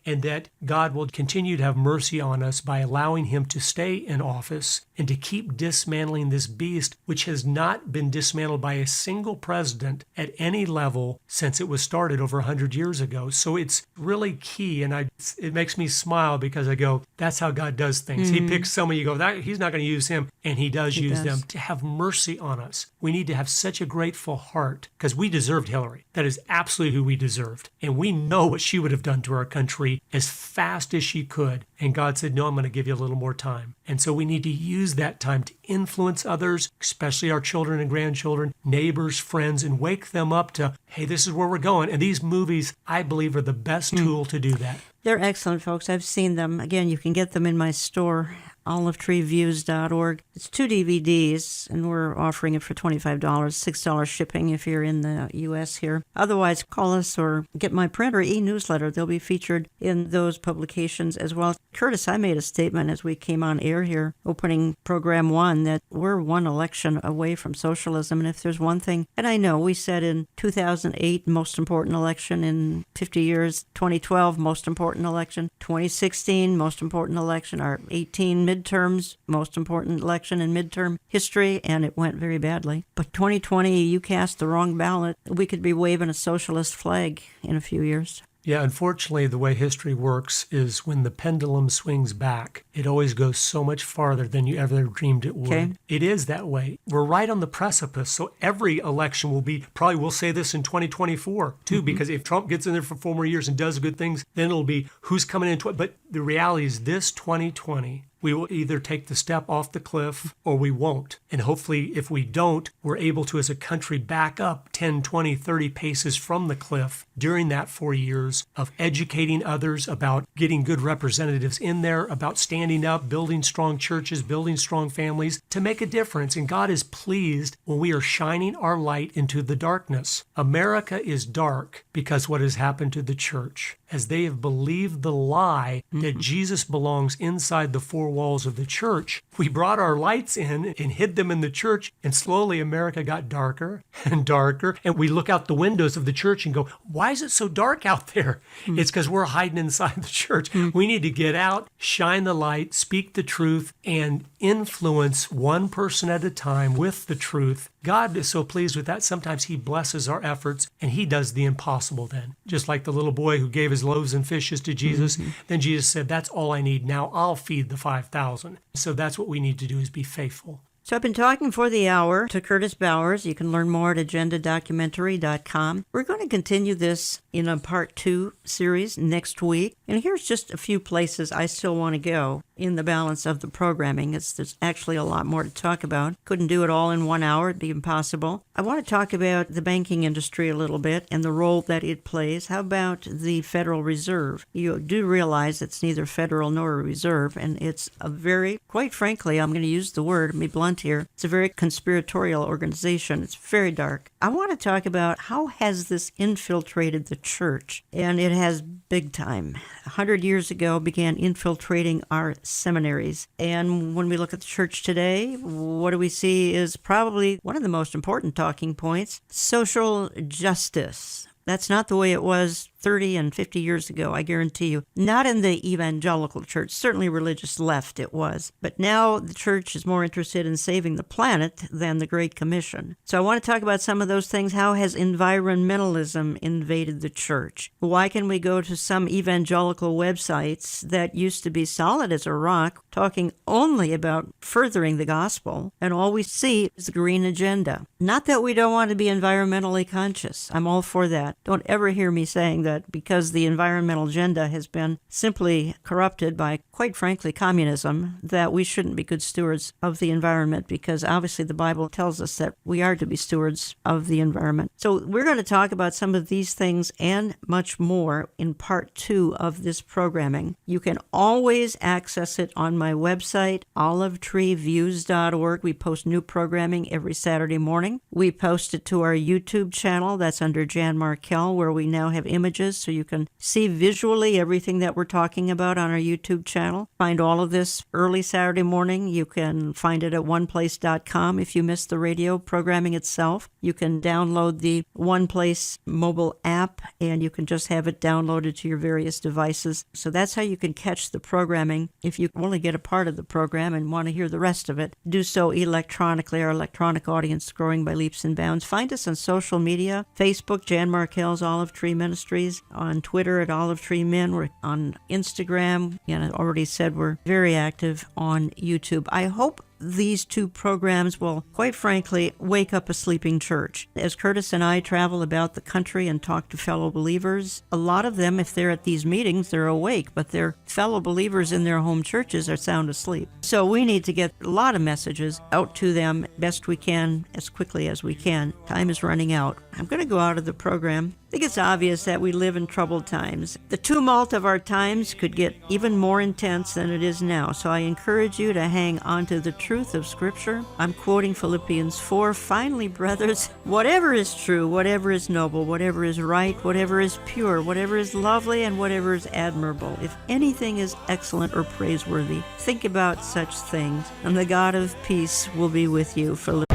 and that God will continue to have mercy on us by allowing him to stay in office and to keep dismantling this beast, which has not been dismantled by a single president at any level since it was started over 100 years ago. So it's really key, and it makes me smile because I go, that's how God does things. He picks someone, you go, he's not going to use him, and he does use them to have mercy on us. We need to have such a grateful heart because we deserved Hillary. That is absolutely who we deserved. And we know what she would have done to our country as fast as she could. And God said, no, I'm going to give you a little more time. And so we need to use that time to influence others, especially our children and grandchildren, neighbors, friends, and wake them up to, hey, this is where we're going. And these movies, I believe, are the best tool to do that. They're excellent, folks. I've seen them. Again, you can get them in my store olivetreeviews.org. It's 2 DVDs, and we're offering it for $25, $6 shipping if you're in the U.S. here. Otherwise, call us or get my print or e-newsletter. They'll be featured in those publications as well. Curtis, I made a statement as we came on air here, opening program 1, that we're one election away from socialism. And if there's one thing, and I know we said in 2008, most important election in 50 years, 2012, most important election, 2016, most important election, our 18 midterms, most important election in midterm history, and it went very badly. But 2020, you cast the wrong ballot. We could be waving a socialist flag in a few years. Yeah, unfortunately, the way history works is when the pendulum swings back, it always goes so much farther than you ever dreamed it would. Okay. It is that way. We're right on the precipice. So every election will be, probably we'll say this in 2024 too, because if Trump gets in there for 4 more years and does good things, then it'll be who's coming in. But the reality is this 2020, we will either take the step off the cliff or we won't. And hopefully, if we don't, we're able to, as a country, back up 10, 20, 30 paces from the cliff during that 4 years of educating others about getting good representatives in there, about standing up, building strong churches, building strong families to make a difference. And God is pleased when we are shining our light into the darkness. America is dark because what has happened to the church, as they have believed the lie that Jesus belongs inside the four walls of the church. We brought our lights in and hid them in the church, and slowly America got darker and darker. And we look out the windows of the church and go, why is it so dark out there? It's because we're hiding inside the church. We need to get out, shine the light, speak the truth, and influence one person at a time with the truth. God is so pleased with that. Sometimes he blesses our efforts and he does the impossible then. Just like the little boy who gave his loaves and fishes to Jesus. Then Jesus said, that's all I need. Now I'll feed the 5,000. So that's what we need to do, is be faithful. So I've been talking for the hour to Curtis Bowers. You can learn more at agendadocumentary.com. We're going to continue this in a part 2 series next week. And here's just a few places I still want to go in the balance of the programming. There's actually a lot more to talk about. Couldn't do it all in 1 hour. It'd be impossible. I want to talk about the banking industry a little bit and the role that it plays. How about the Federal Reserve? You do realize it's neither federal nor a reserve, and it's a very, quite frankly, I'm going to use the word, be blunt here, it's a very conspiratorial organization. It's very dark. I want to talk about how has this infiltrated the church, and it has big time. 100 years ago began infiltrating our seminaries. And when we look at the church today, what do we see is probably one of the most important talking points: social justice. That's not the way it was 30 and 50 years ago, I guarantee you. Not in the evangelical church. Certainly religious left it was. But now the church is more interested in saving the planet than the Great Commission. So I want to talk about some of those things. How has environmentalism invaded the church? Why can we go to some evangelical websites that used to be solid as a rock, talking only about furthering the gospel, and all we see is the green agenda? Not that we don't want to be environmentally conscious. I'm all for that. Don't ever hear me saying that because the environmental agenda has been simply corrupted by, quite frankly, communism, that we shouldn't be good stewards of the environment, because obviously the Bible tells us that we are to be stewards of the environment. So we're going to talk about some of these things and much more in part 2 of this programming. You can always access it on my website, olivetreeviews.org. We post new programming every Saturday morning. We post it to our YouTube channel. That's under Jan Markell, where we now have images so you can see visually everything that we're talking about on our YouTube channel. Find all of this early Saturday morning. You can find it at oneplace.com if you missed the radio programming itself. You can download the One Place mobile app, and you can just have it downloaded to your various devices. So that's how you can catch the programming. If you only get a part of the program and want to hear the rest of it, do so electronically. Our electronic audience is growing by leaps and bounds. Find us on social media: Facebook, Jan Markell's Olive Tree Ministries; on Twitter at Olive Tree Men; we're on Instagram, and I already said we're very active on YouTube. I hope these 2 programs will, quite frankly, wake up a sleeping church. As Curtis and I travel about the country and talk to fellow believers, a lot of them, if they're at these meetings, they're awake, but their fellow believers in their home churches are sound asleep. So we need to get a lot of messages out to them best we can, as quickly as we can. Time is running out. I'm going to go out of the program I think it's obvious that we live in troubled times. The tumult of our times could get even more intense than it is now, so I encourage you to hang on to the truth of Scripture. I'm quoting Philippians 4, "Finally, brothers, whatever is true, whatever is noble, whatever is right, whatever is pure, whatever is lovely, and whatever is admirable, if anything is excellent or praiseworthy, think about such things, and the God of peace will be with you." Philippians